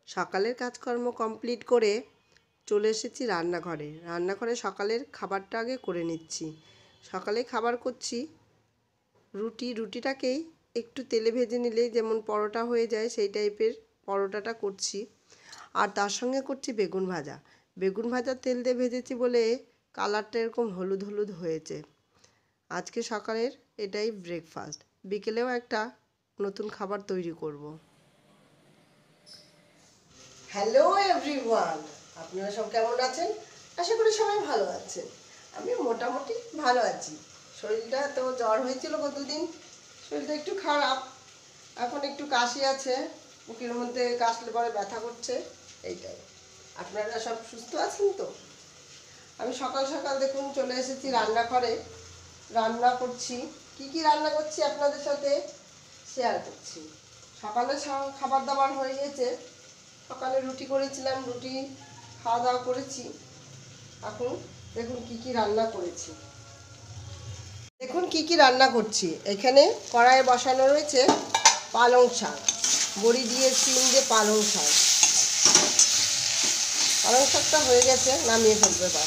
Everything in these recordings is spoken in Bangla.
সকালের কাজকর্ম কমপ্লিট করে চলে এসেছি রান্নাঘরে সকালের খাবারটা আগে করে নিচ্ছি। সকালে খাবার করছি রুটিটাকেই একটু তেলে ভেজে নিলে যেমন পরোটা হয়ে যায় সেই টাইপের পরোটাটা করছি। আর তার সঙ্গে করছি বেগুন ভাজা তেল দিয়ে ভেজেছি বলে কালারটা এরকম হলুদ হলুদ হয়েছে। আজকে সকালের এটাই ব্রেকফাস্ট। বিকেলেও একটা নতুন খাবার তৈরি করব। হ্যালো এভরিওয়ান, আপনারা সব কেমন আছেন? আশা করি সবাই ভালো আছেন। আমি মোটামুটি ভালো আছি। শরীরটা তো জ্বর হয়েছিল গতদিন, শরীরটা একটু খারাপ। এখন একটু কাশি আছে, বুকের মধ্যে কাশলে পরে ব্যথা করছে, এইটাই। আপনারা সব সুস্থ আছেন তো? আমি সকাল সকাল দেখুন চলে এসেছি রান্নাঘরে। রান্না করছি, কি রান্না করছি আপনাদের সাথে শেয়ার করছি। সকালে খাবার দাবার হয়ে গেছে। সকালে রুটি করেছিলাম, রুটি খাওয়া দাওয়া করেছি। এখন দেখুন কি রান্না করেছি। দেখুন কি রান্না করছি। এখানে কড়াইয়ে বসানো রয়েছে পালং শাক, বড়ি দিয়ে সিম দিয়ে পালং শাকটা হয়ে গেছে, নামিয়ে ফেলবে। বা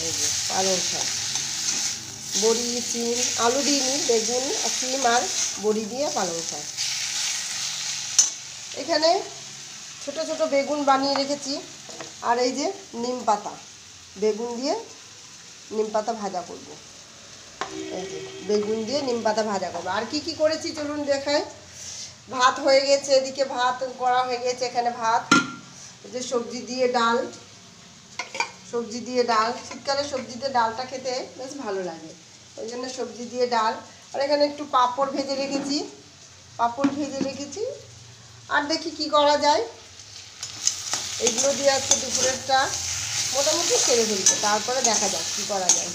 এই যে পালং শাক, বড়ি সিম, আলু দিইনি, বেগুন সিম আর বড়ি দিয়ে পালং শাক। এখানে ছোট ছোট বেগুন বানিয়ে রেখেছি। আর এই যে নিম পাতা, বেগুন দিয়ে নিম পাতা ভাজা করব। এই যে বেগুন দিয়ে নিম পাতা ভাজা করবো। আর কি করেছি চলুন দেখাই। ভাত হয়ে গেছে, এদিকে ভাত করা হয়ে গেছে। এখানে ভাত, এই যে সবজি দিয়ে ডাল, শীতকালে সবজি দিয়ে ডালটা খেতে বেশ ভালো লাগে, ওই জন্য সবজি দিয়ে ডাল। আর এখানে একটু পাঁপড় ভেজে রেখেছি। আর দেখি কি করা যায়। এগুলো দিয়ে আজকে দুপুরেরটা মোটামুটি সেরে ফেলবো, তারপরে দেখা যাক কি করা যায়।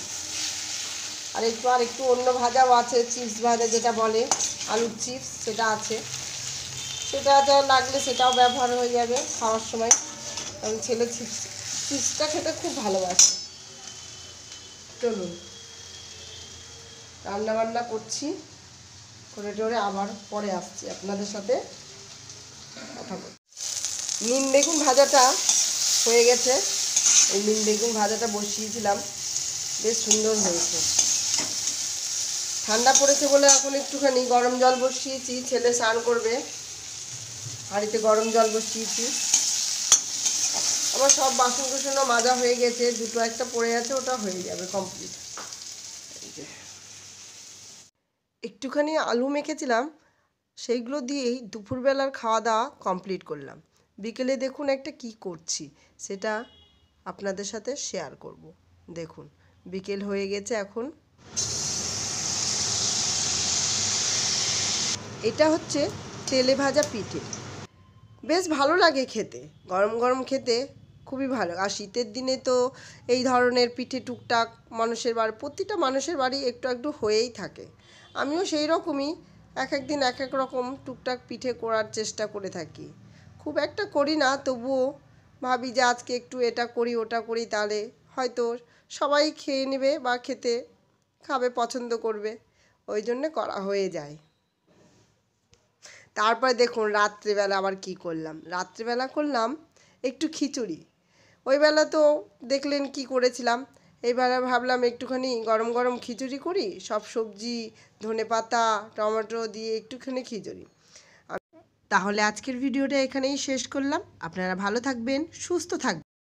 আর একটু অন্য ভাজাও আছে, চিপস ভাজা যেটা বলে, আলুর চিপস, সেটা আছে। সেটা যা লাগলে সেটাও ব্যবহার হয়ে যাবে খাওয়ার সময়। কারণ ছেলে চিপসটা খেতে খুব ভালোবাসে। চলুন রান্না করছি, করে আবার পরে আসছি আপনাদের সাথে কথা বলছি। নিম বেগুন ভাজাটা হয়ে গেছে। এই নিম বেগুন ভাজাটা বসিয়েছিলাম, বেশ সুন্দর হয়েছে। ঠান্ডা পড়েছে বলে এখন একটুখানি গরম জল বসিয়েছি, ছেলে স্নান করবে। হাঁড়িতে গরম জল বসিয়েছি। আমার সব বাসন কুসনও মাজা হয়ে গেছে, দুটো একটা পড়ে আছে, ওটা হয়ে যাবে কমপ্লিট। একটুখানি আলু মেখেছিলাম, সেইগুলো দিয়েই দুপুরবেলার খাওয়া দাওয়া কমপ্লিট করলাম। বিকেলে দেখুন একটা কি করছি সেটা আপনাদের সাথে শেয়ার করব। দেখুন বিকেল হয়ে গেছে এখন। এটা হচ্ছে তেলে ভাজা পিঠে, বেশ ভালো লাগে খেতে, গরম গরম খেতে খুবই ভালো। আর শীতের দিনে তো এই ধরনের পিঠে টুকটাক প্রতিটা মানুষের বাড়ি একটু একটু হয়েই থাকে। আমিও সেই রকমই এক দিন এক রকম টুকটাক পিঠে করার চেষ্টা করে থাকি। খুব একটা করি না, তবুও ভাবি যে আজকে একটু এটা করি ওটা করি, তাহলে হয়তো সবাই খেয়ে নেবে বা খাবে, পছন্দ করবে, ওই জন্যে করা হয়ে যায়। তারপরে দেখুন রাত্রিবেলা আবার কি করলাম। রাত্রিবেলা করলাম একটু খিচুড়ি। ওই বেলা তো দেখলেন কি করেছিলাম। এইবেলা ভাবলাম একটুখানি গরম গরম খিচুড়ি করি, সব সবজি, ধনেপাতা, টমেটো দিয়ে একটুখানি খিচুড়ি। তাহলে আজকের ভিডিওটা এখানেই শেষ করলাম। আপনারা ভালো থাকবেন, সুস্থ থাকবেন।